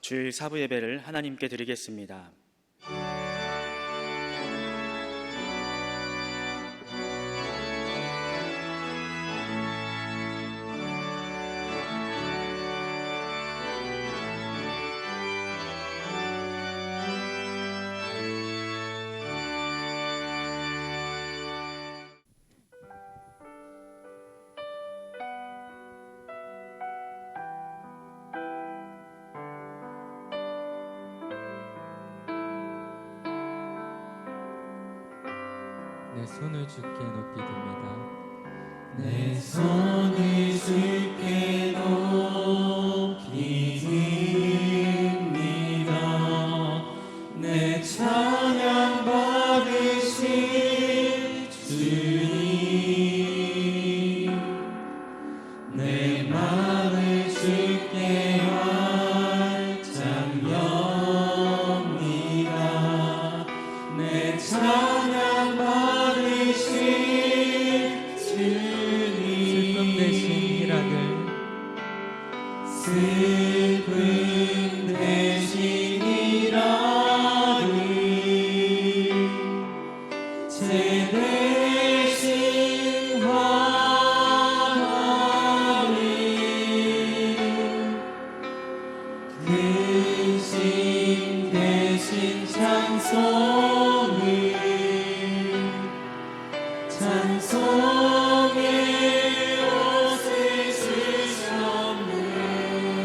주일 사부 예배를 하나님께 드리겠습니다. 내 손을 주께 높이 듭니다. 내 손을 주께 높이 듭니다. 내 찬양 받으실 주님, 내 맘을 주께 활짝 엽니다. 내 찬양 받으실 슬픔 대신 희락을 슬픔 대신 희락을 제 대신 화가를 근심 대신 찬송을 찬송의 옷을 주셨네.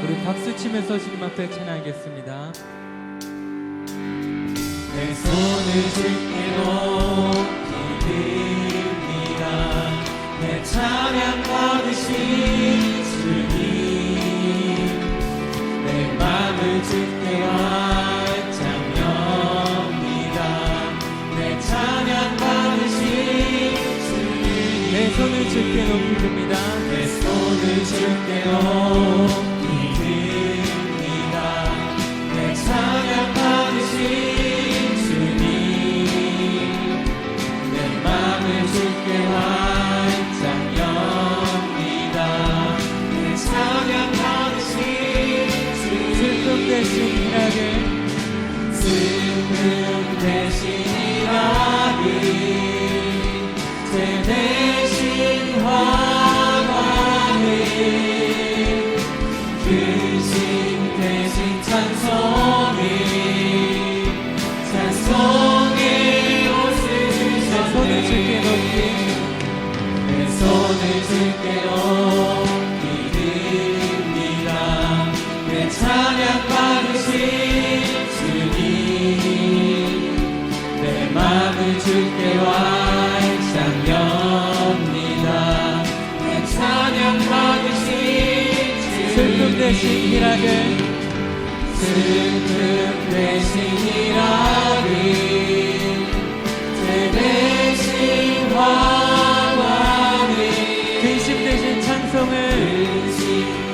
우리 박수 치면서 주님 앞에 찬양하겠습니다. 내 손을 주께 높이 듭니다. 내 찬양 받으신 주님, 내 맘을 주께 활짝 엽니다. 내 찬양 받으신 주님, 내 손을 주께 높이 듭니다. 내 손을 주께 높이 듭니다. 내 찬양 받으신 주님, 내 맘을 주께 활짝 엽니다. 내 찬양 받으신 주님, 슬픔 대신 희락을 슬픔 대신 희락을 제 대신 화관을 근심 대신 찬송을 찬송의 옷을 손을 주셨네. 주께 높이 내 손을 주께 높이 듭니다. 내 찬양 받으신 주님, 내 맘을 주께 활짝 엽니다. 내 찬양 받으신 슬픔 대신 희락을 슬픔 대신 희락을 제 대신 화관을 근심 대신 찬송을 근심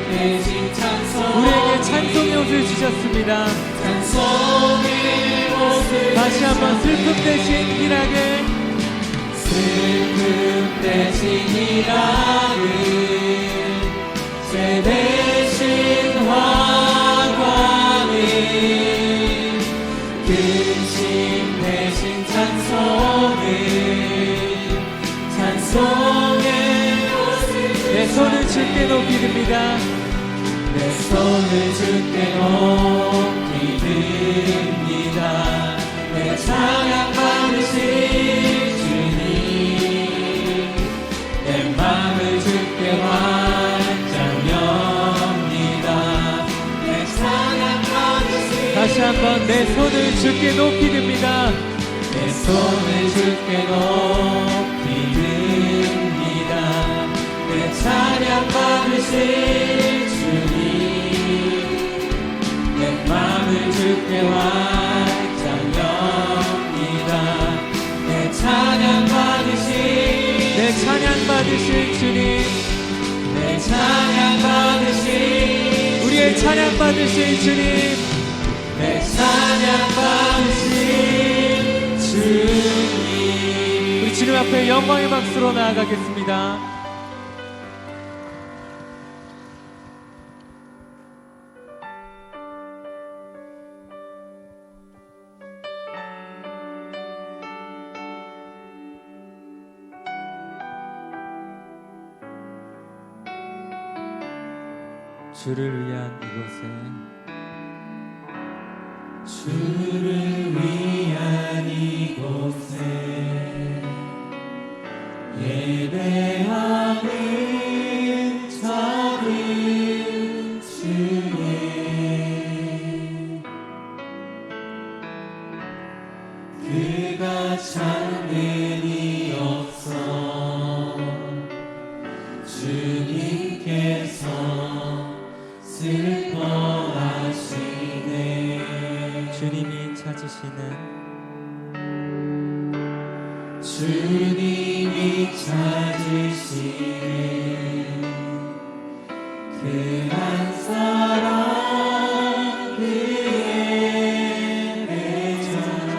대신 찬송 우리에게 찬송의 옷을 주셨습니다. 찬송의 옷을 다시 한번 슬픔 대신 희락을 슬픔 대신 희락을 제 대신 화관을 근심 대신 찬송을 찬송의 옷을 내 손을 주께 높이 듭니다. 내 손을 주께 높이 듭니다. 내 찬양 받으신 주님, 내 맘을 주께 활짝 엽니다. 내 찬양 받으신 다시 한번 내 손을 주께 높이 듭니다. 내 손을 주께 높이 듭니다. 내 찬양 받으신 주님, 내 맘을 주께 활짝 엽니다. 내 찬양 받으신 내 찬양 받으실 주님, 내 찬양 받으신 우리의 찬양 받으실 주님, 내 찬양 받으신 주님. 우리 주님 앞에 영광의 박수로 나아가겠습니다. 주를 위한 이곳에 주를 위한 이곳에 예배하는 작은 주님, 그가 참는이 없어 주님께서 슬퍼하시네. 주님이 찾으시는 주님이 찾으시는 그 한 사람, 그의 배잖아.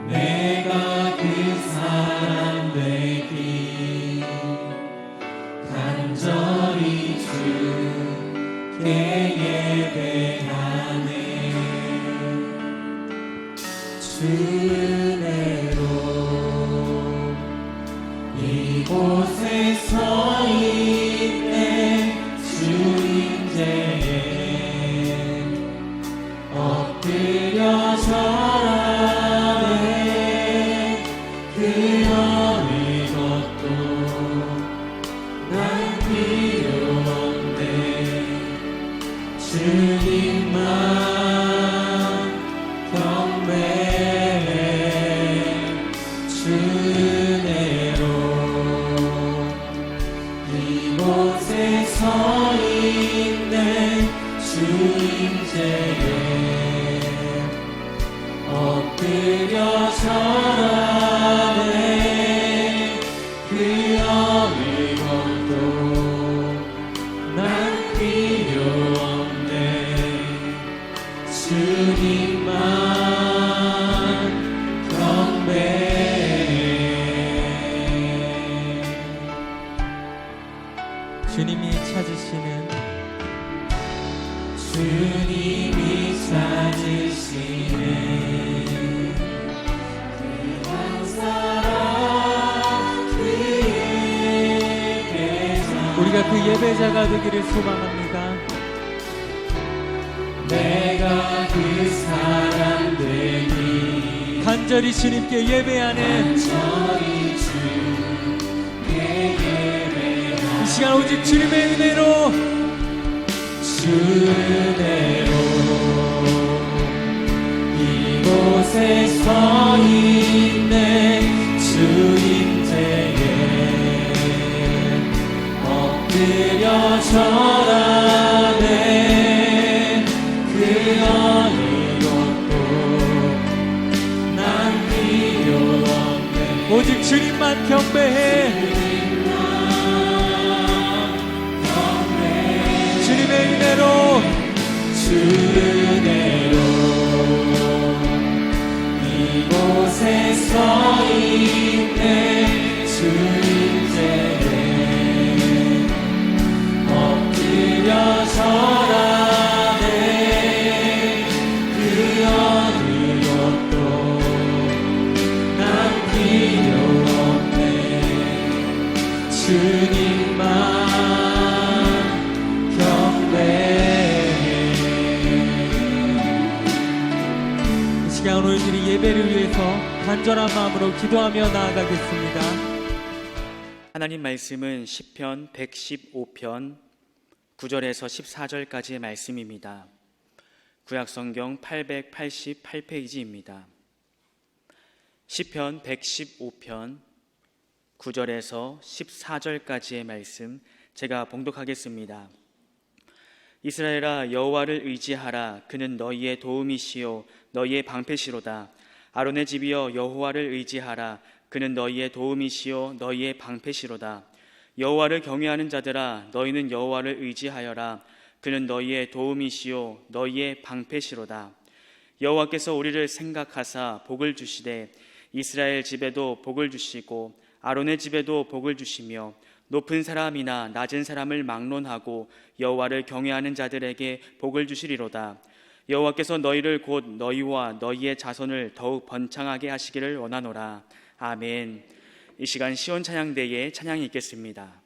내가 그 사람 되기 간절히 주께 예배하네. 주 은혜로 이곳에 서 있네. 주 임재에 엎드려 절하네. 그 어느 것도 난 필요 없네. 주님만 경배해. 주 은혜로 이곳에 서 있네. 주 임재에 엎드려 절하네. 그 어느 것도 난 필요 없네. 주님만 경배해. 주님이 찾으시는 주님이 찾으시네. 그 한 사람, 그의 배자. 우리가 그 예배자가 되기를 소망합니다. 내가 그 사람 되기 간절히 주님께 예배하는 간절히 주께 예배하네. 이 시간 오직 주님의 은혜로 주 은혜로 이곳에 서 있네. 주 임재에 엎드려 절하네. 그 어느 것도 난 필요 없네. 오직 주님만 경배해. 주님의 은혜로 주 은혜로 이곳에 서 있네. 주 임재에 엎드려 절하네. 그 어느 것도 난 필요 없네. 주님만 이 시간 오늘들이 예배를 위해서 간절한 마음으로 기도하며 나아가겠습니다. 하나님 말씀은 시편 115편 9절에서 14절까지의 말씀입니다. 구약성경 888페이지입니다. 시편 115편 9절에서 14절까지의 말씀 제가 봉독하겠습니다. 이스라엘아, 여호와를 의지하라. 그는 너희의 도움이시요 너희의 방패시로다. 아론의 집이여, 여호와를 의지하라. 그는 너희의 도움이시요 너희의 방패시로다. 여호와를 경외하는 자들아, 너희는 여호와를 의지하여라. 그는 너희의 도움이시요 너희의 방패시로다. 여호와께서 우리를 생각하사 복을 주시되 이스라엘 집에도 복을 주시고 아론의 집에도 복을 주시며 높은 사람이나 낮은 사람을 막론하고 여호와를 경외하는 자들에게 복을 주시리로다. 여호와께서 너희를 곧 너희와 너희의 자손을 더욱 번창하게 하시기를 원하노라. 아멘. 이 시간 시온 찬양대에 찬양이 있겠습니다.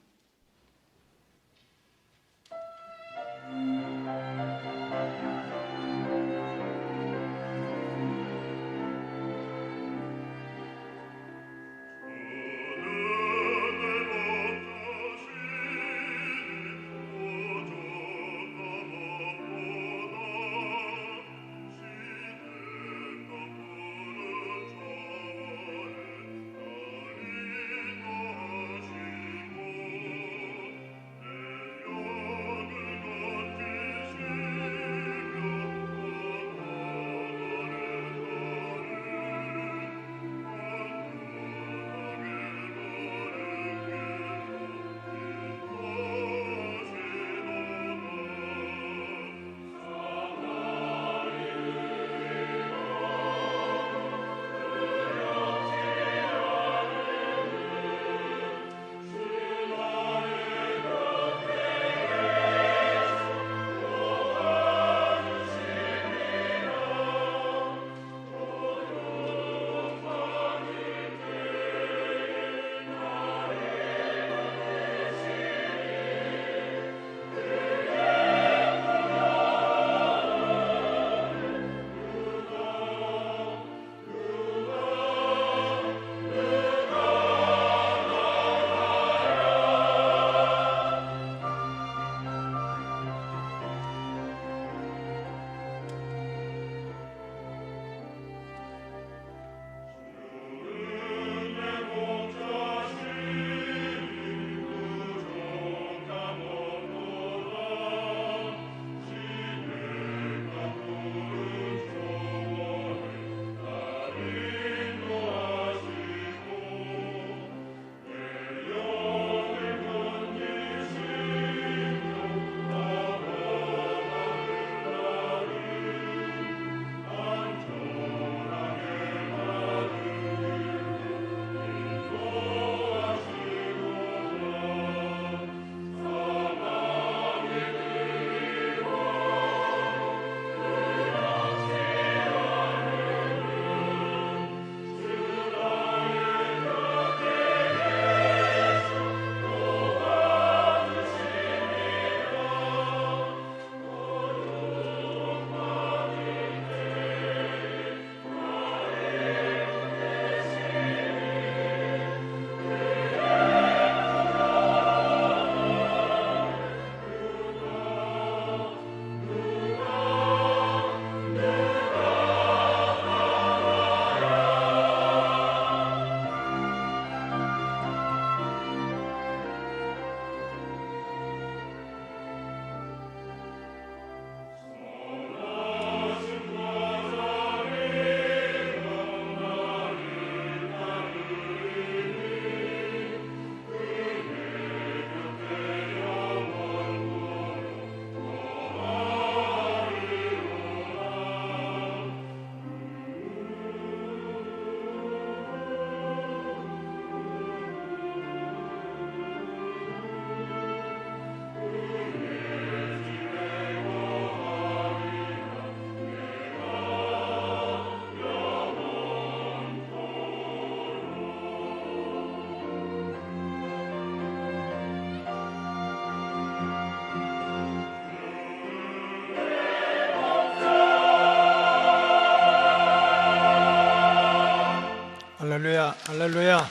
할렐루야.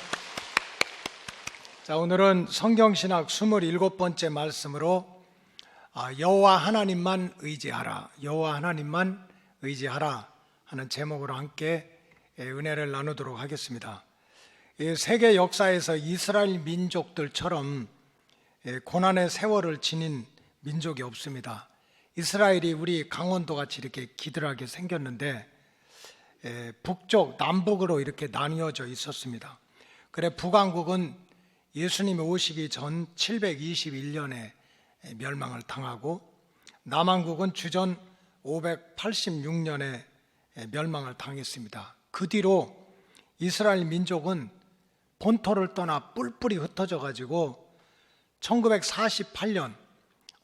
자, 오늘은 성경신학 27번째 말씀으로 여호와 하나님만 의지하라, 여호와 하나님만 의지하라 하는 제목으로 함께 은혜를 나누도록 하겠습니다. 세계 역사에서 이스라엘 민족들처럼 고난의 세월을 지닌 민족이 없습니다. 이스라엘이 우리 강원도같이 이렇게 기드하게 생겼는데 북쪽, 남북으로 이렇게 나뉘어져 있었습니다. 그래 북왕국은 예수님이 오시기 전 721년에 멸망을 당하고, 남왕국은 주전 586년에 멸망을 당했습니다. 그 뒤로 이스라엘 민족은 본토를 떠나 뿔뿔이 흩어져 가지고 1948년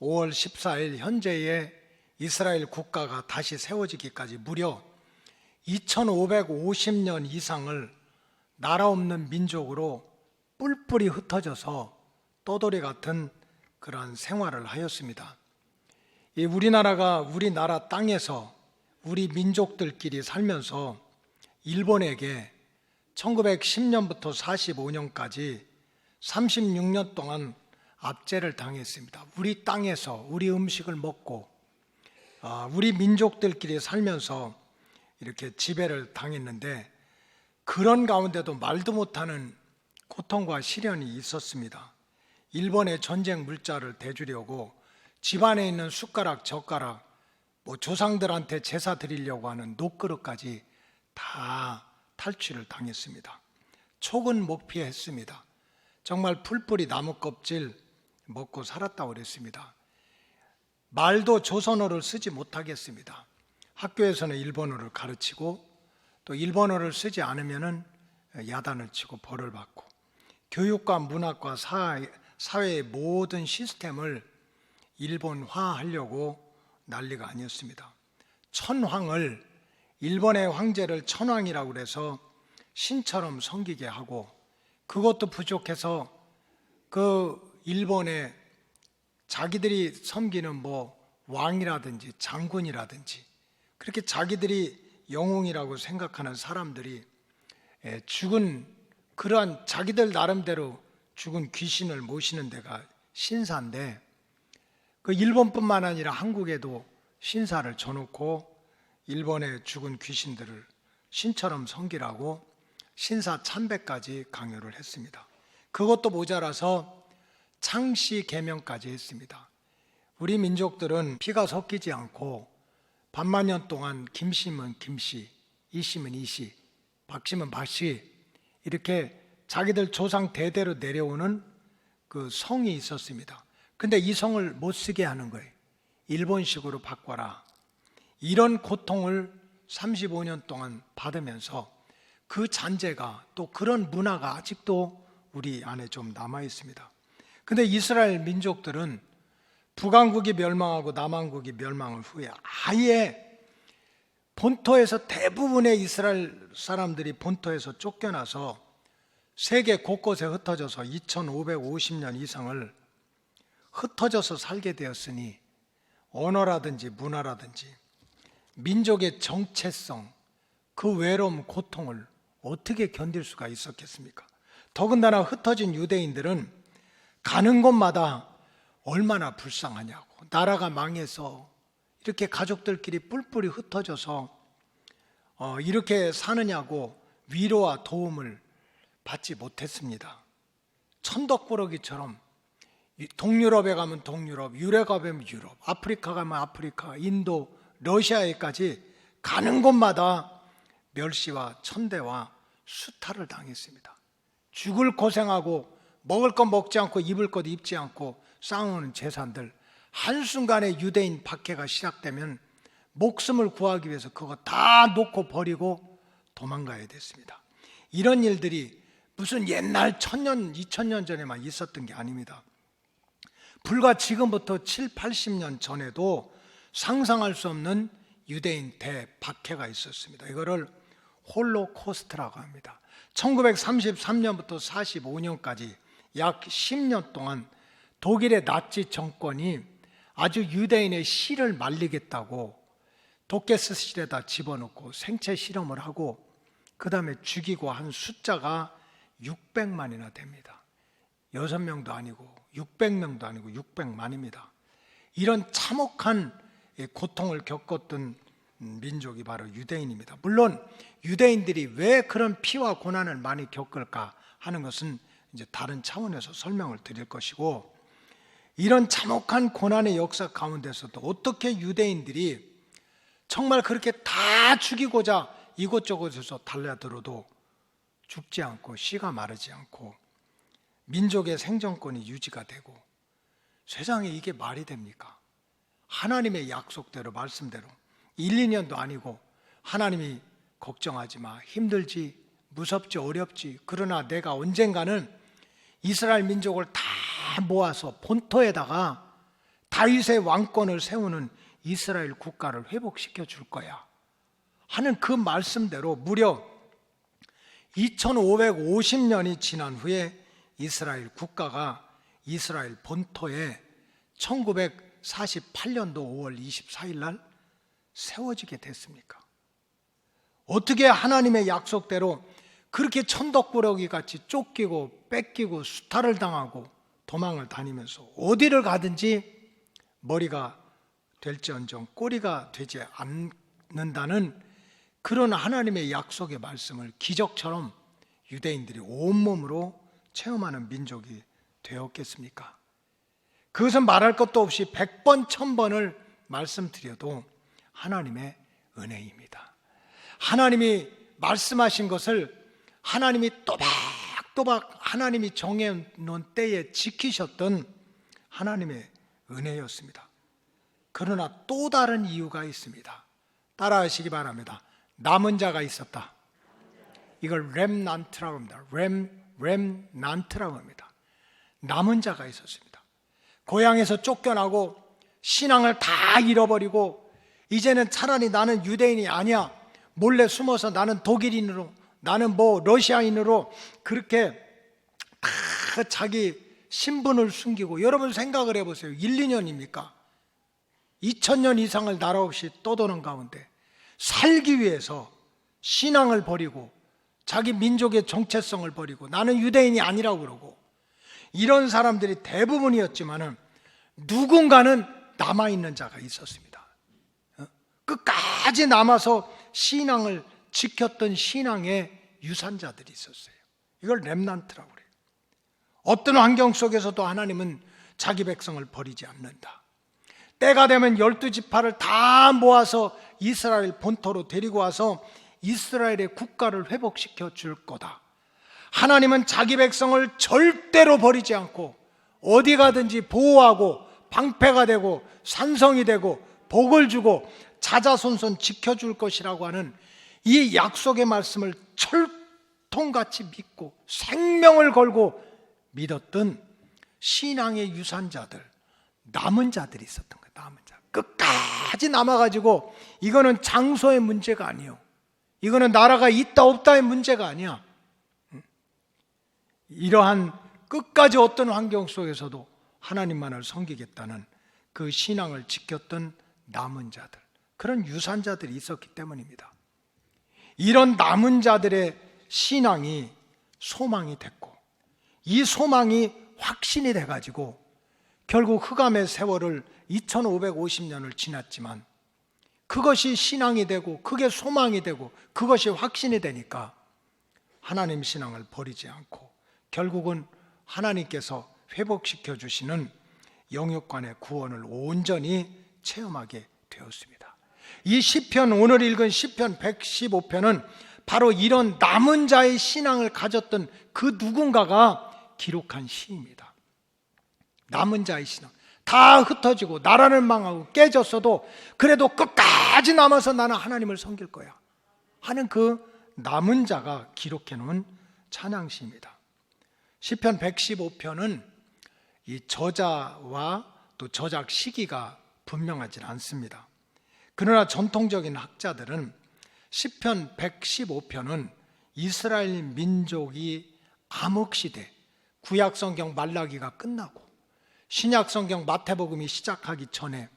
5월 14일 현재의 이스라엘 국가가 다시 세워지기까지 무려 2550년 이상을 나라 없는 민족으로 뿔뿔이 흩어져서 떠돌이 같은 그런 생활을 하였습니다. 이 우리나라 땅에서 우리 민족들끼리 살면서 일본에게 1910년부터 45년까지 36년 동안 압제를 당했습니다. 우리 땅에서 우리 음식을 먹고 우리 민족들끼리 살면서 이렇게 지배를 당했는데, 그런 가운데도 말도 못하는 고통과 시련이 있었습니다. 일본의 전쟁 물자를 대주려고 집안에 있는 숟가락, 젓가락, 조상들한테 제사 드리려고 하는 녹그릇까지 다 탈취를 당했습니다. 촉은 못 피했습니다. 정말 풀뿌리 나무 껍질 먹고 살았다고 그랬습니다. 말도 조선어를 쓰지 못하겠습니다. 학교에서는 일본어를 가르치고, 또 일본어를 쓰지 않으면 야단을 치고 벌을 받고, 교육과 문학과 사회의 모든 시스템을 일본화하려고 난리가 아니었습니다. 천황을, 일본의 황제를 천황이라고 해서 신처럼 섬기게 하고, 그것도 부족해서 그 일본의 자기들이 섬기는 왕이라든지 장군이라든지 그렇게 자기들이 영웅이라고 생각하는 사람들이 죽은, 그러한 자기들 나름대로 죽은 귀신을 모시는 데가 신사인데, 그 일본뿐만 아니라 한국에도 신사를 져놓고 일본의 죽은 귀신들을 신처럼 섬기라고 신사 참배까지 강요를 했습니다. 그것도 모자라서 창씨 계명까지 했습니다. 우리 민족들은 피가 섞이지 않고 반만년 동안 김씨면 김씨, 이씨면 이씨, 박씨면 박씨, 이렇게 자기들 조상 대대로 내려오는 그 성이 있었습니다. 근데 이 성을 못 쓰게 하는 거예요. 일본식으로 바꿔라. 이런 고통을 35년 동안 받으면서 그 잔재가, 또 그런 문화가 아직도 우리 안에 좀 남아 있습니다. 근데 이스라엘 민족들은 북왕국이 멸망하고 남왕국이 멸망을 후에 아예 본토에서, 대부분의 이스라엘 사람들이 본토에서 쫓겨나서 세계 곳곳에 흩어져서 2550년 이상을 흩어져서 살게 되었으니, 언어라든지 문화라든지 민족의 정체성, 그 외로움, 고통을 어떻게 견딜 수가 있었겠습니까? 더군다나 흩어진 유대인들은 가는 곳마다 얼마나 불쌍하냐고, 나라가 망해서 이렇게 가족들끼리 뿔뿔이 흩어져서 이렇게 사느냐고 위로와 도움을 받지 못했습니다. 천덕꾸러기처럼 동유럽에 가면 동유럽, 유럽에 가면 유럽, 아프리카 가면 아프리카, 인도, 러시아에까지 가는 곳마다 멸시와 천대와 수탈을 당했습니다. 죽을 고생하고 먹을 것 먹지 않고 입을 것 입지 않고 싸우는 재산들, 한순간에 유대인 박해가 시작되면 목숨을 구하기 위해서 그거 다 놓고 버리고 도망가야 됐습니다. 이런 일들이 무슨 옛날 1000년, 2000년 전에만 있었던 게 아닙니다. 불과 지금부터 7, 80년 전에도 상상할 수 없는 유대인 대박해가 있었습니다. 이거를 홀로코스트라고 합니다. 1933년부터 45년까지 약 10년 동안 독일의 나치 정권이 아주 유대인의 씨를 말리겠다고 도깨스실에다 집어넣고 생체 실험을 하고 그 다음에 죽이고 한 숫자가 600만이나 됩니다. 6명도 아니고 600명도 아니고 600만입니다. 이런 참혹한 고통을 겪었던 민족이 바로 유대인입니다. 물론 유대인들이 왜 그런 피와 고난을 많이 겪을까 하는 것은 이제 다른 차원에서 설명을 드릴 것이고, 이런 참혹한 고난의 역사 가운데서도 어떻게 유대인들이 정말 그렇게 다 죽이고자 이곳저곳에서 달려들어도 죽지 않고 씨가 마르지 않고 민족의 생존권이 유지가 되고, 세상에 이게 말이 됩니까? 하나님의 약속대로 말씀대로 1, 2년도 아니고 하나님이 걱정하지 마, 힘들지, 무섭지, 어렵지, 그러나 내가 언젠가는 이스라엘 민족을 다 모아서 본토에다가 다윗의 왕권을 세우는 이스라엘 국가를 회복시켜 줄 거야 하는 그 말씀대로 무려 2550년이 지난 후에 이스라엘 국가가 이스라엘 본토에 1948년도 5월 24일 날 세워지게 됐습니까? 어떻게 하나님의 약속대로 그렇게 천덕꾸러기 같이 쫓기고 뺏기고 수탈을 당하고 도망을 다니면서 어디를 가든지 머리가 될지언정 꼬리가 되지 않는다는 그런 하나님의 약속의 말씀을 기적처럼 유대인들이 온몸으로 체험하는 민족이 되었겠습니까? 그것은 말할 것도 없이 100번 1000번을 말씀드려도 하나님의 은혜입니다. 하나님이 말씀하신 것을 하나님이 또박또박 하나님이 정해놓은 때에 지키셨던 하나님의 은혜였습니다. 그러나 또 다른 이유가 있습니다. 따라하시기 바랍니다. 남은 자가 있었다. 이걸 렘난트라고 합니다. 렘난트라고 합니다. 남은 자가 있었습니다. 고향에서 쫓겨나고 신앙을 다 잃어버리고 이제는 차라리 나는 유대인이 아니야, 몰래 숨어서 나는 독일인으로, 나는 뭐 러시아인으로 그렇게 다 자기 신분을 숨기고, 여러분 생각을 해보세요. 1, 2년입니까? 2000년 이상을 나라 없이 떠도는 가운데 살기 위해서 신앙을 버리고 자기 민족의 정체성을 버리고 나는 유대인이 아니라고 그러고, 이런 사람들이 대부분이었지만은 누군가는 남아있는 자가 있었습니다. 끝까지 남아서 신앙을 지켰던 신앙의 유산자들이 있었어요. 이걸 렘난트라고 그래요. 어떤 환경 속에서도 하나님은 자기 백성을 버리지 않는다. 때가 되면 12지파를 다 모아서 이스라엘 본토로 데리고 와서 이스라엘의 국가를 회복시켜 줄 거다. 하나님은 자기 백성을 절대로 버리지 않고 어디 가든지 보호하고 방패가 되고 산성이 되고 복을 주고 자자손손 지켜줄 것이라고 하는 이 약속의 말씀을 철통같이 믿고 생명을 걸고 믿었던 신앙의 유산자들, 남은 자들이 있었던 거예요. 남은 자, 끝까지 남아가지고, 이거는 장소의 문제가 아니에요. 이거는 나라가 있다 없다의 문제가 아니야. 이러한 끝까지 어떤 환경 속에서도 하나님만을 섬기겠다는 그 신앙을 지켰던 남은 자들, 그런 유산자들이 있었기 때문입니다. 이런 남은 자들의 신앙이 소망이 됐고, 이 소망이 확신이 돼가지고 결국 흑암의 세월을 2550년을 지났지만 그것이 신앙이 되고 그게 소망이 되고 그것이 확신이 되니까 하나님 신앙을 버리지 않고 결국은 하나님께서 회복시켜 주시는 영육간의 구원을 온전히 체험하게 되었습니다. 이 시편, 오늘 읽은 시편 115편은 바로 이런 남은 자의 신앙을 가졌던 그 누군가가 기록한 시입니다. 남은 자의 신앙, 다 흩어지고 나라는 망하고 깨졌어도 그래도 끝까지 남아서 나는 하나님을 섬길 거야 하는 그 남은 자가 기록해 놓은 찬양시입니다. 시편 115편은 이 저자와 또 저작 시기가 분명하지 않습니다. 그러나 전통적인 학자들은 시편 115편은 이스라엘 민족이 암흑시대, 구약성경 말라기가 끝나고 신약성경 마태복음이 시작하기 전에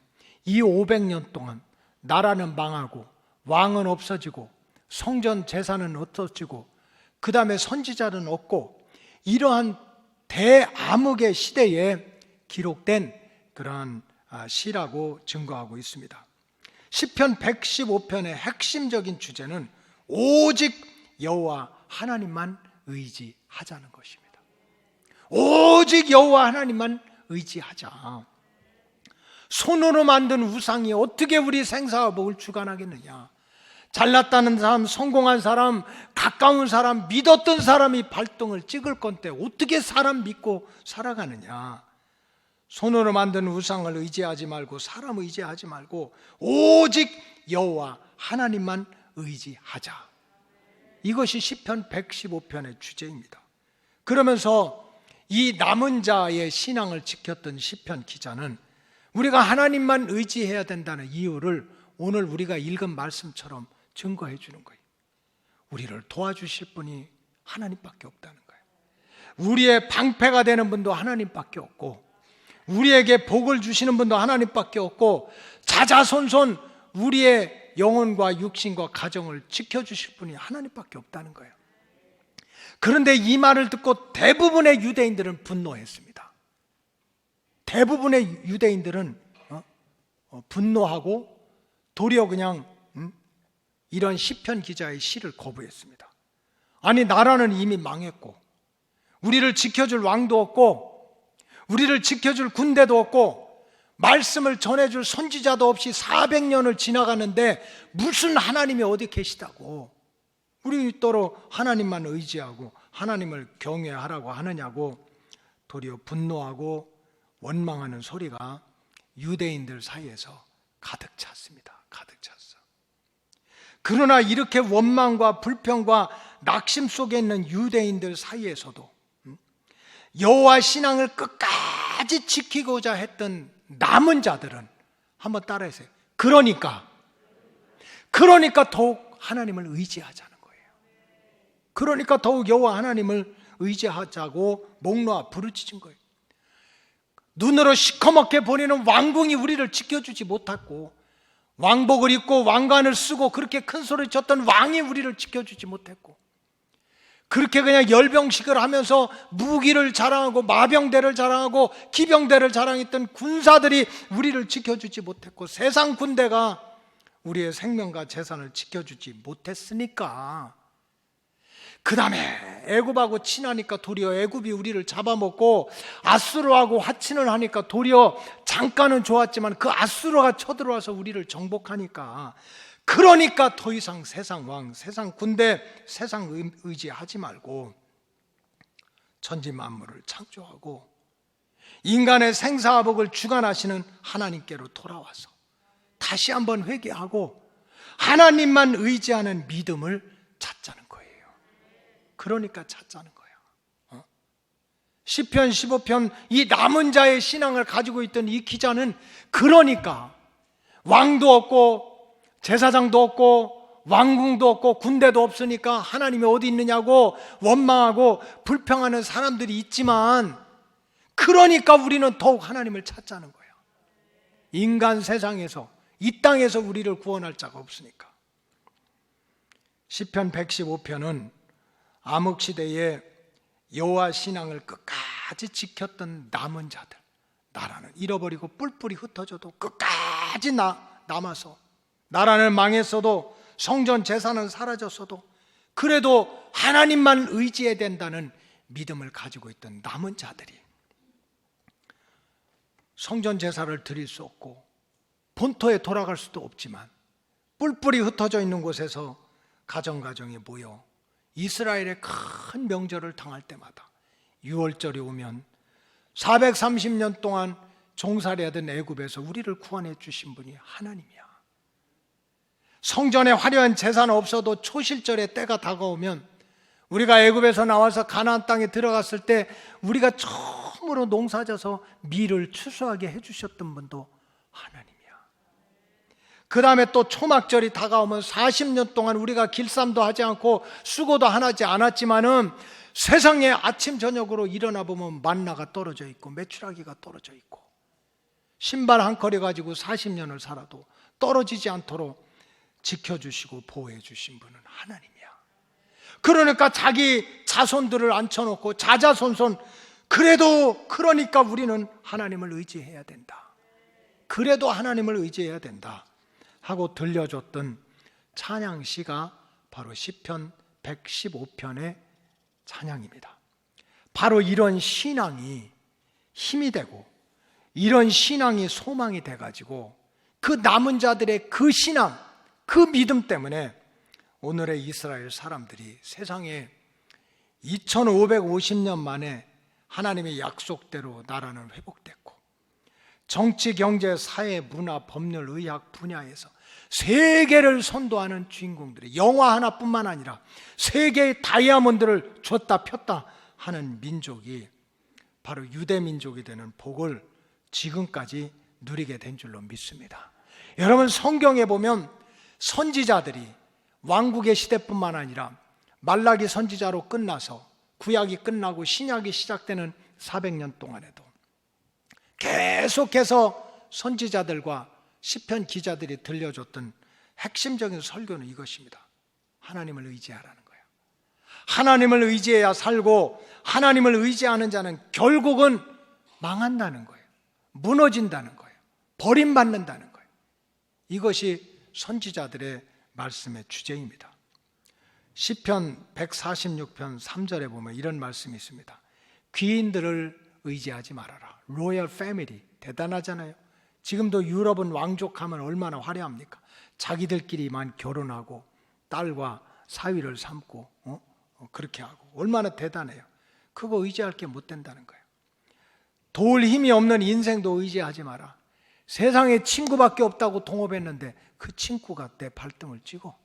이 500년 동안 나라는 망하고 왕은 없어지고 성전 제사는 없어지고 그 다음에 선지자는 없고 이러한 대암흑의 시대에 기록된 그러한 시라고 증거하고 있습니다. 시편 115편의 핵심적인 주제는 오직 여호와 하나님만 의지하자는 것입니다. 오직 여호와 하나님만 의지하자. 손으로 만든 우상이 어떻게 우리 생사와 복을 주관하겠느냐. 잘났다는 사람, 성공한 사람, 가까운 사람, 믿었던 사람이 발등을 찍을 건데 어떻게 사람 믿고 살아가느냐. 손으로 만든 우상을 의지하지 말고 사람 의지하지 말고 오직 여호와 하나님만 의지하자. 이것이 시편 115편의 주제입니다. 그러면서 이 남은 자의 신앙을 지켰던 시편 기자는 우리가 하나님만 의지해야 된다는 이유를 오늘 우리가 읽은 말씀처럼 증거해 주는 거예요. 우리를 도와주실 분이 하나님밖에 없다는 거예요. 우리의 방패가 되는 분도 하나님밖에 없고, 우리에게 복을 주시는 분도 하나님밖에 없고, 자자손손 우리의 영혼과 육신과 가정을 지켜주실 분이 하나님밖에 없다는 거예요. 그런데 이 말을 듣고 대부분의 유대인들은 분노했습니다. 대부분의 유대인들은 분노하고 도리어 그냥 이런 시편 기자의 시를 거부했습니다. 아니, 나라는 이미 망했고 우리를 지켜줄 왕도 없고 우리를 지켜줄 군대도 없고 말씀을 전해줄 선지자도 없이 400년을 지나가는데 무슨 하나님이 어디 계시다고 우리 또로 하나님만 의지하고 하나님을 경외하라고 하느냐고 도리어 분노하고 원망하는 소리가 유대인들 사이에서 가득 찼습니다. 가득 찼어. 그러나 이렇게 원망과 불평과 낙심 속에 있는 유대인들 사이에서도 여호와 신앙을 끝까지 지키고자 했던 남은 자들은 한번 따라하세요. 그러니까 더욱 하나님을 의지하자는 거예요. 그러니까 더욱 여호와 하나님을 의지하자고 목 놓아 부르짖은 거예요. 눈으로 시커멓게 보이는 왕궁이 우리를 지켜주지 못했고, 왕복을 입고 왕관을 쓰고 그렇게 큰 소리 쳤던 왕이 우리를 지켜주지 못했고, 그렇게 그냥 열병식을 하면서 무기를 자랑하고 마병대를 자랑하고 기병대를 자랑했던 군사들이 우리를 지켜주지 못했고, 세상 군대가 우리의 생명과 재산을 지켜주지 못했으니까 그 다음에 애굽하고 친하니까 도리어 애굽이 우리를 잡아먹고, 아수르하고 화친을 하니까 도리어 잠깐은 좋았지만 그 아수르가 쳐들어와서 우리를 정복하니까, 그러니까 더 이상 세상 왕, 세상 군대, 세상 의지하지 말고 천지 만물을 창조하고 인간의 생사화복을 주관하시는 하나님께로 돌아와서 다시 한번 회개하고 하나님만 의지하는 믿음을 찾자는 거예요. 그러니까 찾자는 거예요. 시편 15편 이 남은 자의 신앙을 가지고 있던 이 기자는 그러니까 왕도 없고 제사장도 없고 왕궁도 없고 군대도 없으니까 하나님이 어디 있느냐고 원망하고 불평하는 사람들이 있지만, 그러니까 우리는 더욱 하나님을 찾자는 거예요. 인간 세상에서, 이 땅에서 우리를 구원할 자가 없으니까. 시편 115편은 암흑시대에 여호와 신앙을 끝까지 지켰던 남은 자들, 나라는 잃어버리고 뿔뿔이 흩어져도 끝까지 남아서, 나라는 망했어도 성전 재산은 사라졌어도 그래도 하나님만 의지해야 된다는 믿음을 가지고 있던 남은 자들이 성전 제사를 드릴 수 없고 본토에 돌아갈 수도 없지만 뿔뿔이 흩어져 있는 곳에서 가정가정이 모여 이스라엘의 큰 명절을 당할 때마다, 6월절이 오면 430년 동안 종살이하던 애굽에서 우리를 구원해 주신 분이 하나님이야. 성전에 화려한 제사는 없어도 초실절의 때가 다가오면, 우리가 애굽에서 나와서 가나안 땅에 들어갔을 때 우리가 처음으로 농사져서 밀을 추수하게 해주셨던 분도 하나님이야. 그 다음에 또 초막절이 다가오면 40년 동안 우리가 길쌈도 하지 않고 수고도 하지 않았지만은 세상에 아침 저녁으로 일어나 보면 만나가 떨어져 있고 메추라기가 떨어져 있고, 신발 한 컬이 가지고 40년을 살아도 떨어지지 않도록 지켜주시고 보호해 주신 분은 하나님이야. 그러니까 자기 자손들을 앉혀놓고 자자손손, 그래도 그러니까 우리는 하나님을 의지해야 된다. 그래도 하나님을 의지해야 된다 하고 들려줬던 찬양시가 바로 시편 115편의 찬양입니다. 바로 이런 신앙이 힘이 되고 이런 신앙이 소망이 돼가지고 그 남은 자들의 그 신앙, 그 믿음 때문에 오늘의 이스라엘 사람들이 세상에 2550년 만에 하나님의 약속대로 나라는 회복됐고 정치, 경제, 사회, 문화, 법률, 의학 분야에서 세계를 선도하는 주인공들이 영화 하나뿐만 아니라 세계의 다이아몬드를 줬다 폈다 하는 민족이 바로 유대 민족이 되는 복을 지금까지 누리게 된 줄로 믿습니다. 여러분, 성경에 보면 선지자들이 왕국의 시대뿐만 아니라 말라기 선지자로 끝나서 구약이 끝나고 신약이 시작되는 400년 동안에도 계속해서 선지자들과 시편 기자들이 들려줬던 핵심적인 설교는 이것입니다. 하나님을 의지하라는 거예요. 하나님을 의지해야 살고 하나님을 의지하는 자는 결국은 망한다는 거예요. 무너진다는 거예요. 버림받는다는 거예요. 이것이 선지자들의 말씀의 주제입니다. 시편 146편 3절에 보면 이런 말씀이 있습니다. 귀인들을 의지하지 말아라. 로열 패밀리, 대단하잖아요. 지금도 유럽은 왕족하면 얼마나 화려합니까? 자기들끼리만 결혼하고 딸과 사위를 삼고 그렇게 하고 얼마나 대단해요. 그거 의지할 게 못 된다는 거예요. 도울 힘이 없는 인생도 의지하지 마라. 세상에 친구밖에 없다고 동업했는데 그 친구가 내 발등을 찍어.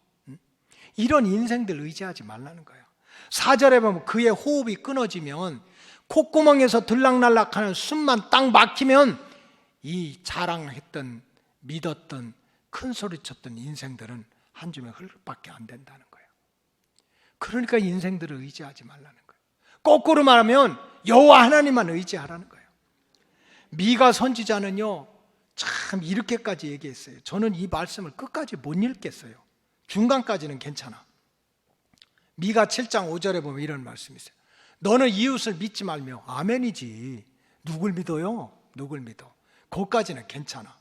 이런 인생들 의지하지 말라는 거예요. 4절에 보면 그의 호흡이 끊어지면, 콧구멍에서 들락날락하는 숨만 딱 막히면 이 자랑했던, 믿었던, 큰 소리쳤던 인생들은 한 줌의 흙밖에 안 된다는 거예요. 그러니까 인생들을 의지하지 말라는 거예요. 거꾸로 말하면 여호와 하나님만 의지하라는 거예요. 미가 선지자는요, 참 이렇게까지 얘기했어요. 저는 이 말씀을 끝까지 못 읽겠어요. 중간까지는 괜찮아. 미가 7장 5절에 보면 이런 말씀이 있어요. 너는 이웃을 믿지 말며. 아멘이지. 누굴 믿어요? 누굴 믿어? 거기까지는 괜찮아.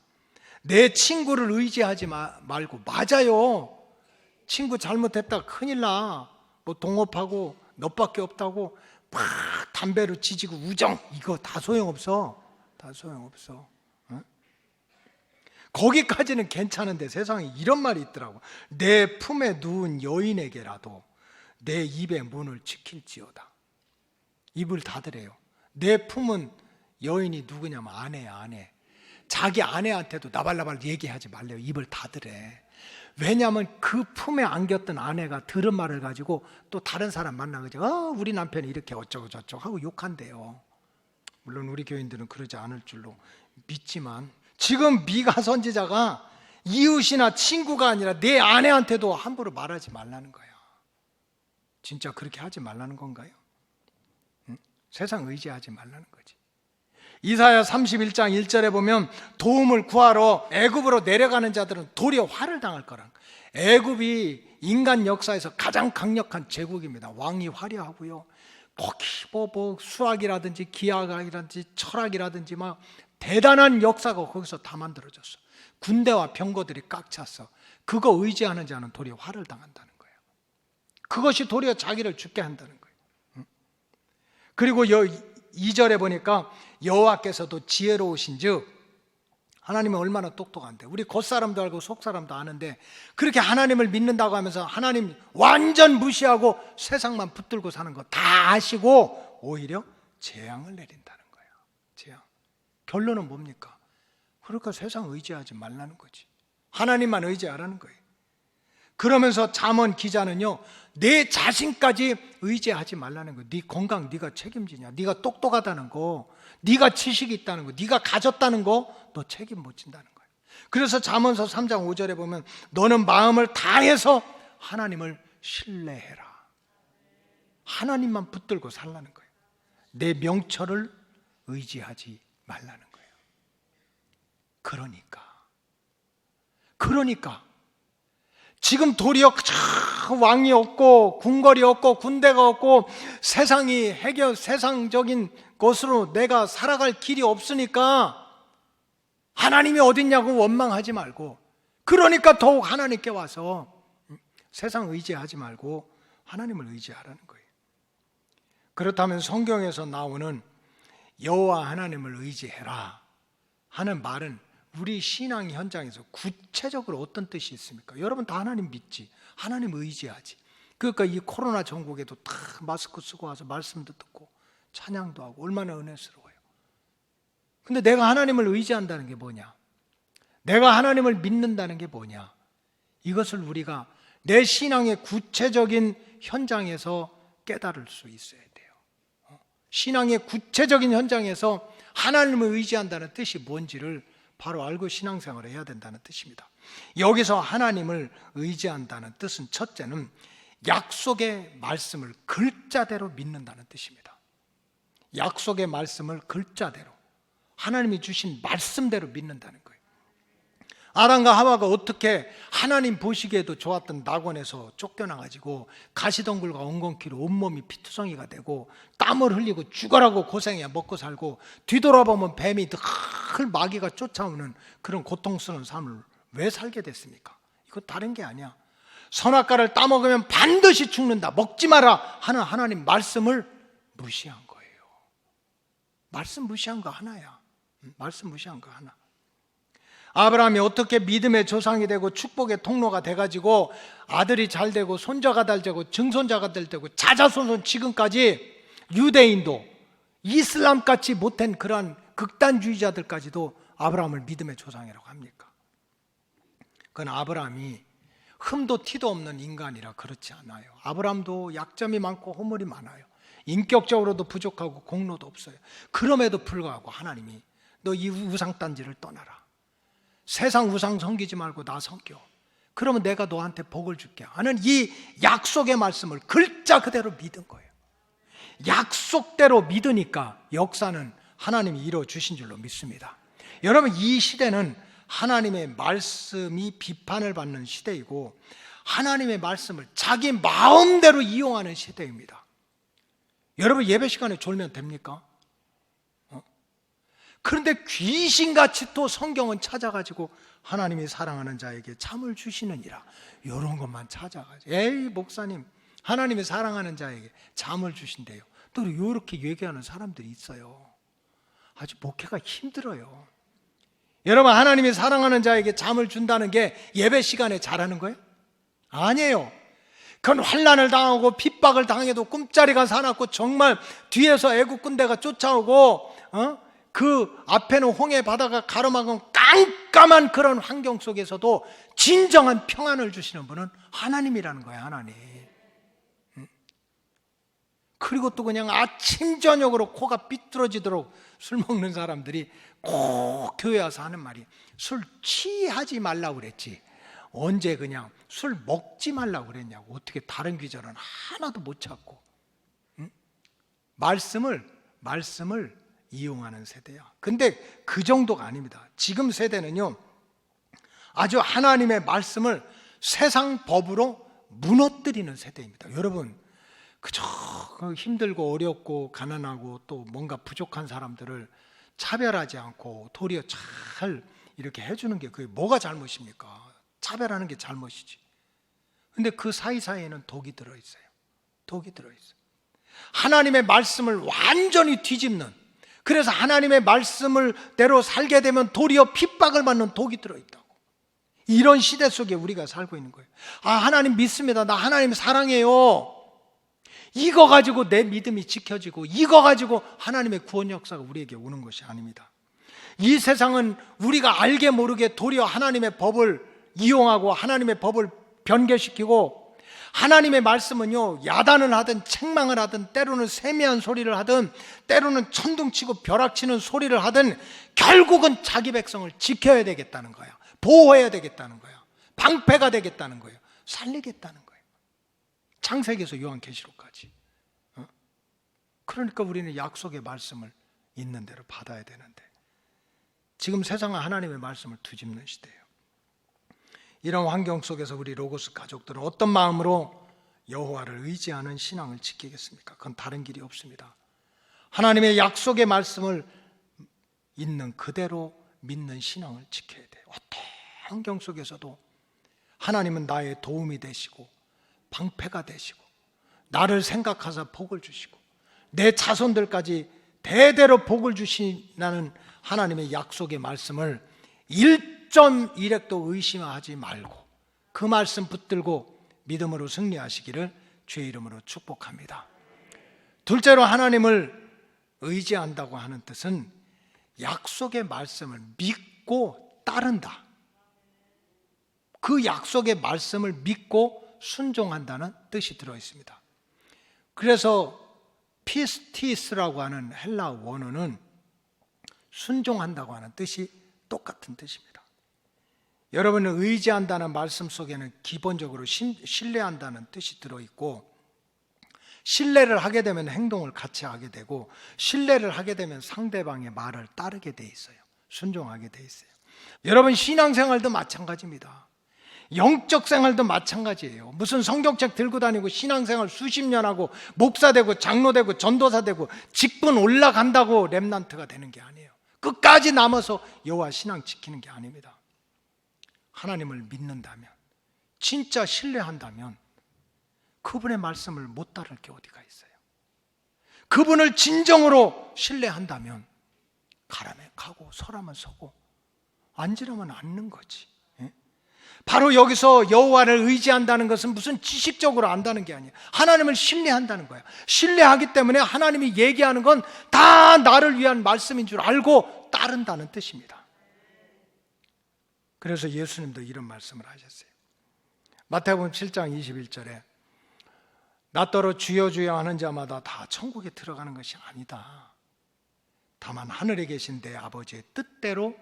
내 친구를 의지하지 말고. 맞아요. 친구 잘못했다 큰일 나. 뭐 동업하고 너밖에 없다고 막 담배로 지지고 우정, 이거 다 소용없어. 다 소용없어. 응? 거기까지는 괜찮은데 세상에 이런 말이 있더라고. 내 품에 누운 여인에게라도 내 입의 문을 지킬지어다. 입을 닫으래요. 내 품은 여인이 누구냐면 아내야, 아내. 자기 아내한테도 나발나발 얘기하지 말래요. 입을 닫으래. 왜냐하면 그 품에 안겼던 아내가 들은 말을 가지고 또 다른 사람 만나가지고 우리 남편이 이렇게 어쩌고 저쩌고 하고 욕한대요. 물론 우리 교인들은 그러지 않을 줄로 믿지만, 지금 미가 선지자가 이웃이나 친구가 아니라 내 아내한테도 함부로 말하지 말라는 거야. 진짜 그렇게 하지 말라는 건가요? 응? 세상 의지하지 말라는 거지. 이사야 31장 1절에 보면 도움을 구하러 애굽으로 내려가는 자들은 도리어 화를 당할 거란. 애굽이 인간 역사에서 가장 강력한 제국입니다. 왕이 화려하고요, 거기 뭐 수학이라든지 기하학이라든지 철학이라든지 막 대단한 역사가 거기서 다 만들어졌어. 군대와 병거들이 꽉 찼어. 그거 의지하는 자는 도리어 화를 당한다는 거예요. 그것이 도리어 자기를 죽게 한다는 거예요. 그리고 2절에 보니까 여호와께서도 지혜로우신즉, 하나님은 얼마나 똑똑한데, 우리 겉사람도 알고 속사람도 아는데 그렇게 하나님을 믿는다고 하면서 하나님 완전 무시하고 세상만 붙들고 사는 거 다 아시고 오히려 재앙을 내린다는 거예요. 재앙. 결론은 뭡니까? 그러니까 세상 의지하지 말라는 거지. 하나님만 의지하라는 거예요. 그러면서 잠언 기자는요, 내 자신까지 의지하지 말라는 거예요. 네 건강 네가 책임지냐? 네가 똑똑하다는 거, 네가 지식이 있다는 거, 네가 가졌다는 거 너 책임 못 진다는 거예요. 그래서 잠언서 3장 5절에 보면 너는 마음을 다해서 하나님을 신뢰해라. 하나님만 붙들고 살라는 거예요. 내 명철을 의지하지 말라는 거예요. 그러니까 지금 도리어 왕이 없고 궁궐이 없고 군대가 없고 세상이 세상적인 것으로 내가 살아갈 길이 없으니까 하나님이 어딨냐고 원망하지 말고, 그러니까 더욱 하나님께 와서 세상 의지하지 말고 하나님을 의지하라는 거예요. 그렇다면 성경에서 나오는 여호와 하나님을 의지해라 하는 말은 우리 신앙 현장에서 구체적으로 어떤 뜻이 있습니까? 여러분 다 하나님 믿지, 하나님 의지하지. 그러니까 이 코로나 전국에도 다 마스크 쓰고 와서 말씀도 듣고 찬양도 하고 얼마나 은혜스러워요. 근데 내가 하나님을 의지한다는 게 뭐냐? 내가 하나님을 믿는다는 게 뭐냐? 이것을 우리가 내 신앙의 구체적인 현장에서 깨달을 수 있어야 돼요. 신앙의 구체적인 현장에서 하나님을 의지한다는 뜻이 뭔지를 바로 알고 신앙생활을 해야 된다는 뜻입니다. 여기서 하나님을 의지한다는 뜻은 첫째는 약속의 말씀을 글자대로 믿는다는 뜻입니다. 약속의 말씀을 글자대로, 하나님이 주신 말씀대로 믿는다는 거예요. 아담과 하와가 어떻게 하나님 보시기에도 좋았던 낙원에서 쫓겨나가지고 가시덩굴과 엉겅퀴로 온몸이 피투성이가 되고 땀을 흘리고 죽어라고 고생해야 먹고 살고 뒤돌아보면 뱀이 늘 마귀가 쫓아오는 그런 고통스러운 삶을 왜 살게 됐습니까? 이거 다른 게 아니야. 선악과를 따먹으면 반드시 죽는다, 먹지 마라 하는 하나님 말씀을 무시한 거예요. 말씀 무시한 거 하나야. 말씀 무시한 거 하나. 아브라함이 어떻게 믿음의 조상이 되고 축복의 통로가 돼가지고 아들이 잘 되고 손자가 잘 되고 증손자가 잘 되고 자자손손 지금까지 유대인도 이슬람같이 못한 그러한 극단주의자들까지도 아브라함을 믿음의 조상이라고 합니까? 그건 아브라함이 흠도 티도 없는 인간이라 그렇지 않아요. 아브라함도 약점이 많고 허물이 많아요. 인격적으로도 부족하고 공로도 없어요. 그럼에도 불구하고 하나님이 너 이 우상단지를 떠나라, 세상 우상 섬기지 말고 나 섬겨, 그러면 내가 너한테 복을 줄게 하는 이 약속의 말씀을 글자 그대로 믿은 거예요. 약속대로 믿으니까 역사는 하나님이 이루어주신 줄로 믿습니다. 여러분, 이 시대는 하나님의 말씀이 비판을 받는 시대이고 하나님의 말씀을 자기 마음대로 이용하는 시대입니다. 여러분, 예배 시간에 졸면 됩니까? 그런데 귀신같이 또 성경은 찾아가지고 하나님이 사랑하는 자에게 잠을 주시느니라 이런 것만 찾아가지고, 에이 목사님 하나님이 사랑하는 자에게 잠을 주신대요. 또 이렇게 얘기하는 사람들이 있어요. 아주 목회가 힘들어요. 여러분, 하나님이 사랑하는 자에게 잠을 준다는 게 예배 시간에 잘하는 거예요? 아니에요. 그건 환난을 당하고 핍박을 당해도 꿈자리가 사납고 정말 뒤에서 애국 군대가 쫓아오고 그 앞에는 홍해 바다가 가로막은 깜깜한 그런 환경 속에서도 진정한 평안을 주시는 분은 하나님이라는 거예요. 하나님. 그리고 또 그냥 아침 저녁으로 코가 삐뚤어지도록 술 먹는 사람들이 꼭 교회 와서 하는 말이 술 취하지 말라고 그랬지 언제 그냥 술 먹지 말라고 그랬냐고. 어떻게 다른 귀절은 하나도 못 찾고 말씀을 이용하는 세대야. 근데 그 정도가 아닙니다. 지금 세대는요, 아주 하나님의 말씀을 세상 법으로 무너뜨리는 세대입니다. 여러분, 그저 힘들고 어렵고 가난하고 또 뭔가 부족한 사람들을 차별하지 않고 도리어 잘 이렇게 해주는 게 그게 뭐가 잘못입니까? 차별하는 게 잘못이지. 근데 그 사이사이에는 독이 들어있어요. 독이 들어있어요. 하나님의 말씀을 완전히 뒤집는, 그래서 하나님의 말씀을 대로 살게 되면 도리어 핍박을 받는 독이 들어있다고. 이런 시대 속에 우리가 살고 있는 거예요. 아, 하나님 믿습니다, 나 하나님 사랑해요, 이거 가지고 내 믿음이 지켜지고 이거 가지고 하나님의 구원 역사가 우리에게 오는 것이 아닙니다. 이 세상은 우리가 알게 모르게 도리어 하나님의 법을 이용하고 하나님의 법을 변개시키고, 하나님의 말씀은요, 야단을 하든 책망을 하든 때로는 세미한 소리를 하든 때로는 천둥치고 벼락치는 소리를 하든 결국은 자기 백성을 지켜야 되겠다는 거야. 보호해야 되겠다는 거야. 방패가 되겠다는 거예요. 살리겠다는 거예요. 창세기에서 요한계시록까지. 그러니까 우리는 약속의 말씀을 있는 대로 받아야 되는데 지금 세상은 하나님의 말씀을 뒤집는 시대예요. 이런 환경 속에서 우리 로고스 가족들은 어떤 마음으로 여호와를 의지하는 신앙을 지키겠습니까? 그건 다른 길이 없습니다. 하나님의 약속의 말씀을 있는 그대로 믿는 신앙을 지켜야 돼요. 어떤 환경 속에서도 하나님은 나의 도움이 되시고 방패가 되시고 나를 생각하사 복을 주시고 내 자손들까지 대대로 복을 주시라는 하나님의 약속의 말씀을 1.1핵도 의심하지 말고 그 말씀 붙들고 믿음으로 승리하시기를 주의 이름으로 축복합니다. 둘째로 하나님을 의지한다고 하는 뜻은 약속의 말씀을 믿고 따른다. 그 약속의 말씀을 믿고 순종한다는 뜻이 들어 있습니다. 그래서 피스티스라고 하는 헬라 원어는 순종한다고 하는 뜻이 똑같은 뜻입니다. 여러분은 의지한다는 말씀 속에는 기본적으로 신뢰한다는 뜻이 들어있고, 신뢰를 하게 되면 행동을 같이 하게 되고, 신뢰를 하게 되면 상대방의 말을 따르게 돼 있어요. 순종하게 돼 있어요. 여러분 신앙생활도 마찬가지입니다. 영적 생활도 마찬가지예요. 무슨 성경책 들고 다니고 신앙생활 수십 년 하고 목사 되고 장로 되고 전도사 되고 직분 올라간다고 렘넌트가 되는 게 아니에요. 끝까지 남아서 여호와 신앙 지키는 게 아닙니다. 하나님을 믿는다면, 진짜 신뢰한다면 그분의 말씀을 못 따를 게 어디가 있어요. 그분을 진정으로 신뢰한다면 가라면 가고 서라면 서고 앉으라면 앉는 거지. 바로 여기서 여호와를 의지한다는 것은 무슨 지식적으로 안다는 게 아니에요. 하나님을 신뢰한다는 거예요. 신뢰하기 때문에 하나님이 얘기하는 건 다 나를 위한 말씀인 줄 알고 따른다는 뜻입니다. 그래서 예수님도 이런 말씀을 하셨어요. 마태복음 7장 21절에 나더러 주여 주여 하는 자마다 다 천국에 들어가는 것이 아니다. 다만 하늘에 계신 내 아버지의 뜻대로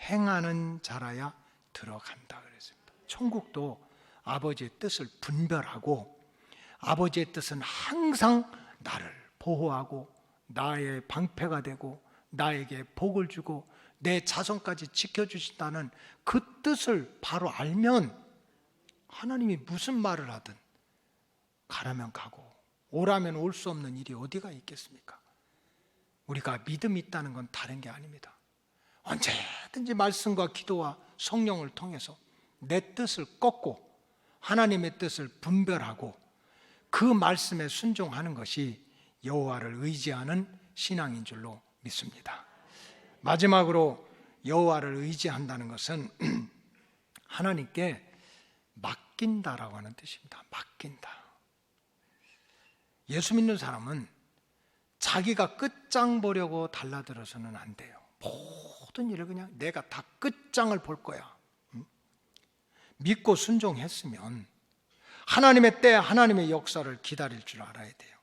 행하는 자라야 들어간다 그랬습니다. 천국도 아버지의 뜻을 분별하고 아버지의 뜻은 항상 나를 보호하고 나의 방패가 되고 나에게 복을 주고 내 자손까지 지켜주신다는 그 뜻을 바로 알면 하나님이 무슨 말을 하든 가라면 가고 오라면 올 수 없는 일이 어디가 있겠습니까? 우리가 믿음이 있다는 건 다른 게 아닙니다. 언제든지 말씀과 기도와 성령을 통해서 내 뜻을 꺾고 하나님의 뜻을 분별하고 그 말씀에 순종하는 것이 여호와를 의지하는 신앙인 줄로 믿습니다. 마지막으로 여호와를 의지한다는 것은 하나님께 맡긴다라고 하는 뜻입니다. 맡긴다. 예수 믿는 사람은 자기가 끝장 보려고 달라들어서는 안 돼요. 모든 일을 그냥 내가 다 끝장을 볼 거야. 믿고 순종했으면 하나님의 때 하나님의 역사를 기다릴 줄 알아야 돼요.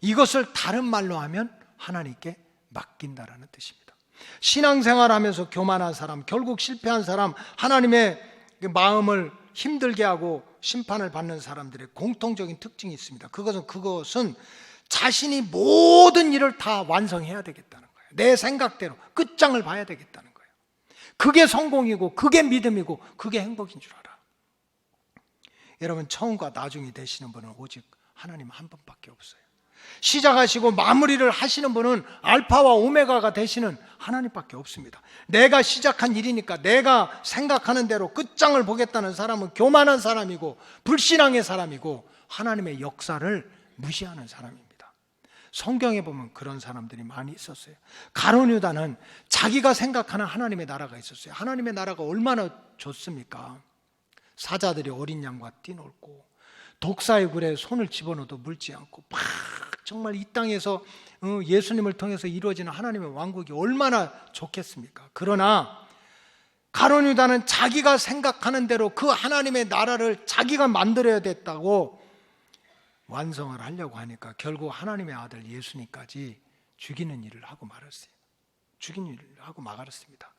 이것을 다른 말로 하면 하나님께 맡긴다라는 뜻입니다. 신앙생활하면서 교만한 사람, 결국 실패한 사람, 하나님의 마음을 힘들게 하고 심판을 받는 사람들의 공통적인 특징이 있습니다. 그것은 자신이 모든 일을 다 완성해야 되겠다는 거예요. 내 생각대로 끝장을 봐야 되겠다는 거예요. 그게 성공이고 그게 믿음이고 그게 행복인 줄 알아. 여러분 처음과 나중이 되시는 분은 오직 하나님 한 분밖에 없어요. 시작하시고 마무리를 하시는 분은 알파와 오메가가 되시는 하나님밖에 없습니다. 내가 시작한 일이니까 내가 생각하는 대로 끝장을 보겠다는 사람은 교만한 사람이고 불신앙의 사람이고 하나님의 역사를 무시하는 사람입니다. 성경에 보면 그런 사람들이 많이 있었어요. 가룟 유다는 자기가 생각하는 하나님의 나라가 있었어요. 하나님의 나라가 얼마나 좋습니까? 사자들이 어린 양과 뛰놀고 독사의 굴에 손을 집어넣어도 물지 않고 막 정말 이 땅에서 예수님을 통해서 이루어지는 하나님의 왕국이 얼마나 좋겠습니까? 그러나 가룟 유다는 자기가 생각하는 대로 그 하나님의 나라를 자기가 만들어야 됐다고 완성을 하려고 하니까 결국 하나님의 아들 예수님까지 죽이는 일을 하고 말았어요. 죽이는 일을 하고 말았습니다.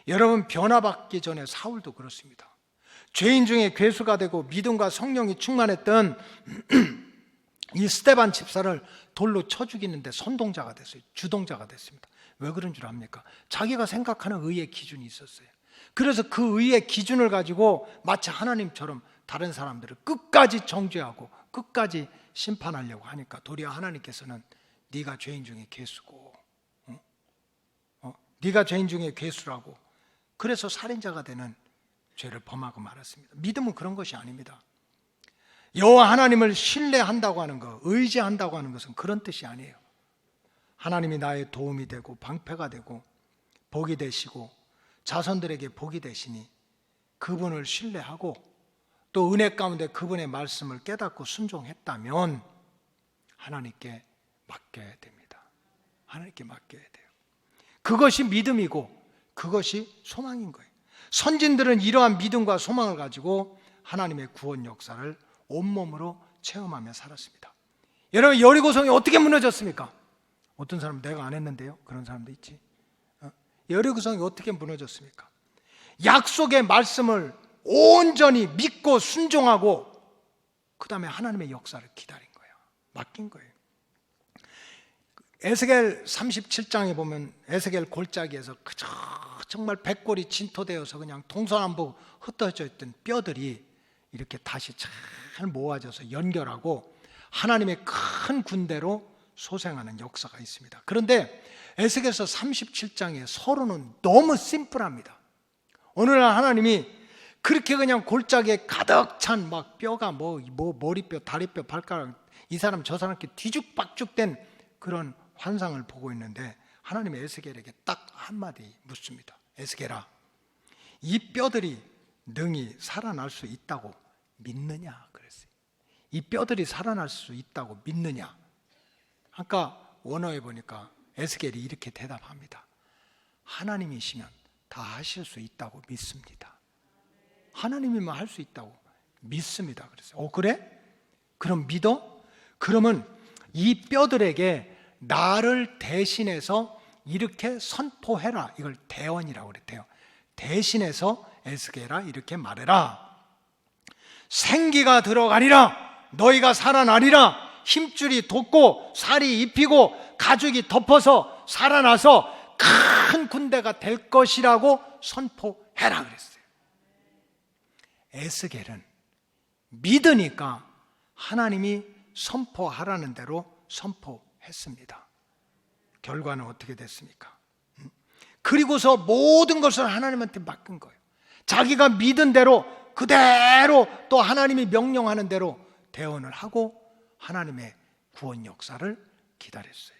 여러분 변화받기 전에 사울도 그렇습니다. 죄인 중에 괴수가 되고 믿음과 성령이 충만했던 이 스데반 집사를 돌로 쳐 죽이는데 선동자가 됐어요. 주동자가 됐습니다. 왜 그런 줄 압니까? 자기가 생각하는 의의 기준이 있었어요. 그래서 그 의의 기준을 가지고 마치 하나님처럼 다른 사람들을 끝까지 정죄하고 끝까지 심판하려고 하니까 도리어 하나님께서는 네가 죄인 중에 괴수고, 네가 죄인 중에 괴수라고, 그래서 살인자가 되는 죄를 범하고 말았습니다. 믿음은 그런 것이 아닙니다. 여호와 하나님을 신뢰한다고 하는 것, 의지한다고 하는 것은 그런 뜻이 아니에요. 하나님이 나의 도움이 되고 방패가 되고 복이 되시고 자손들에게 복이 되시니 그분을 신뢰하고 또 은혜 가운데 그분의 말씀을 깨닫고 순종했다면 하나님께 맡겨야 됩니다. 하나님께 맡겨야 돼요. 그것이 믿음이고 그것이 소망인 거예요. 선진들은 이러한 믿음과 소망을 가지고 하나님의 구원 역사를 온몸으로 체험하며 살았습니다. 여러분, 여리고성이 어떻게 무너졌습니까? 어떤 사람은 내가 안 했는데요, 그런 사람도 있지. 여리고성이 어떻게 무너졌습니까? 약속의 말씀을 온전히 믿고 순종하고 그 다음에 하나님의 역사를 기다린 거예요. 맡긴 거예요. 에스겔 37장에 보면 에스겔 골짜기에서 그저 정말 백골이 진토되어서 그냥 동서남북 흩어져 있던 뼈들이 이렇게 다시 잘 모아져서 연결하고 하나님의 큰 군대로 소생하는 역사가 있습니다. 그런데 에스겔서 37장의 서론은 너무 심플합니다. 오늘날 하나님이 그렇게 그냥 골짜기에 가득 찬 막 뼈가 뭐 머리뼈, 다리뼈, 발가락, 이 사람 저 사람 이렇게 뒤죽박죽된 그런 환상을 보고 있는데 하나님이 에스겔에게 딱 한마디 묻습니다. 에스겔아, 이 뼈들이 능히 살아날 수 있다고 믿느냐? 그랬어요. 이 뼈들이 살아날 수 있다고 믿느냐? 아까 원어에 보니까 에스겔이 이렇게 대답합니다. 하나님이시면 다 하실 수 있다고 믿습니다. 하나님이면 할 수 있다고 믿습니다. 그랬어요. 그래? 그럼 믿어? 그러면 이 뼈들에게 나를 대신해서 이렇게 선포해라. 이걸 대언이라고 그랬대요. 대신해서 에스겔아 이렇게 말해라. 생기가 들어가리라. 너희가 살아나리라. 힘줄이 돋고 살이 입히고 가죽이 덮어서 살아나서 큰 군대가 될 것이라고 선포해라 그랬어요. 에스겔은 믿으니까 하나님이 선포하라는 대로 선포했습니다. 결과는 어떻게 됐습니까? 그리고서 모든 것을 하나님한테 맡긴 거예요. 자기가 믿은 대로 그대로 또 하나님이 명령하는 대로 대언을 하고 하나님의 구원 역사를 기다렸어요.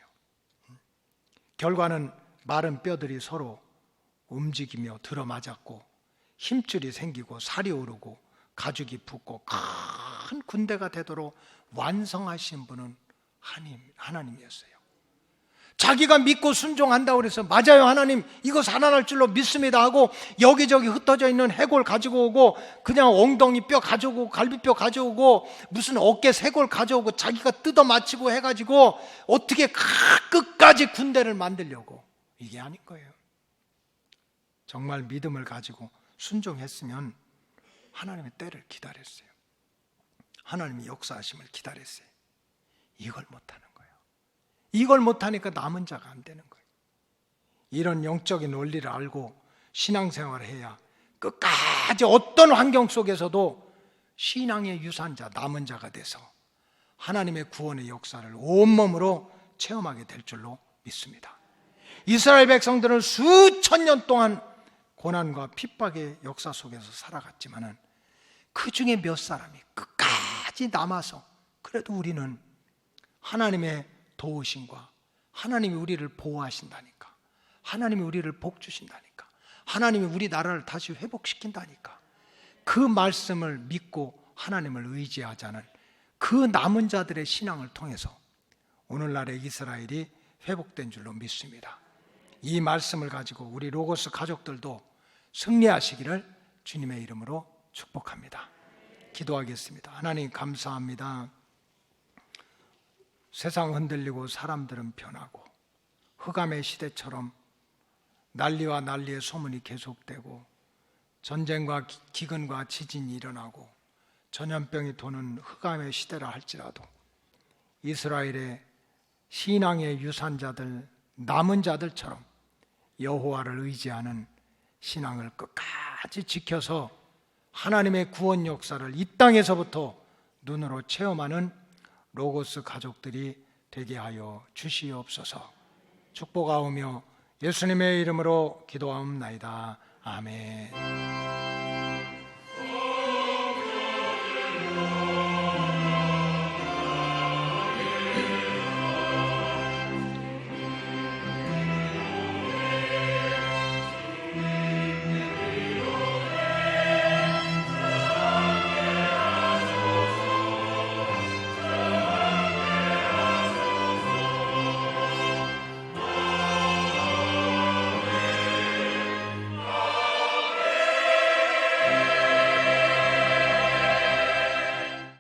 결과는 마른 뼈들이 서로 움직이며 들어맞았고 힘줄이 생기고 살이 오르고 가죽이 붙고 큰 군대가 되도록 완성하신 분은 하나님이었어요. 자기가 믿고 순종한다고 그래서 맞아요 하나님 이거 살아날 줄로 믿습니다 하고 여기저기 흩어져 있는 해골 가지고 오고 그냥 엉덩이 뼈 가져오고 갈비뼈 가져오고 무슨 어깨 쇄골 가져오고 자기가 뜯어 맞히고 해가지고 어떻게 끝까지 군대를 만들려고, 이게 아닌 거예요. 정말 믿음을 가지고 순종했으면 하나님의 때를 기다렸어요. 하나님의 역사하심을 기다렸어요. 이걸 못하는 거예요. 이걸 못하니까 남은 자가 안 되는 거예요. 이런 영적인 원리를 알고 신앙생활을 해야 끝까지 어떤 환경 속에서도 신앙의 유산자, 남은 자가 돼서 하나님의 구원의 역사를 온몸으로 체험하게 될 줄로 믿습니다. 이스라엘 백성들은 수천 년 동안 고난과 핍박의 역사 속에서 살아갔지만은 그 중에 몇 사람이 끝까지 남아서 그래도 우리는 하나님의 도우심과 하나님이 우리를 보호하신다니까, 하나님이 우리를 복 주신다니까, 하나님이 우리 나라를 다시 회복시킨다니까, 그 말씀을 믿고 하나님을 의지하자는 그 남은 자들의 신앙을 통해서 오늘날의 이스라엘이 회복된 줄로 믿습니다. 이 말씀을 가지고 우리 로고스 가족들도 승리하시기를 주님의 이름으로 축복합니다. 기도하겠습니다. 하나님 감사합니다. 세상 흔들리고 사람들은 변하고 흑암의 시대처럼 난리와 난리의 소문이 계속되고 전쟁과 기근과 지진이 일어나고 전염병이 도는 흑암의 시대라 할지라도 이스라엘의 신앙의 유산자들, 남은 자들처럼 여호와를 의지하는 신앙을 끝까지 지켜서 하나님의 구원 역사를 이 땅에서부터 눈으로 체험하는 로고스 가족들이 되게 하여 주시옵소서. 축복하오며 예수님의 이름으로 기도하옵나이다. 아멘.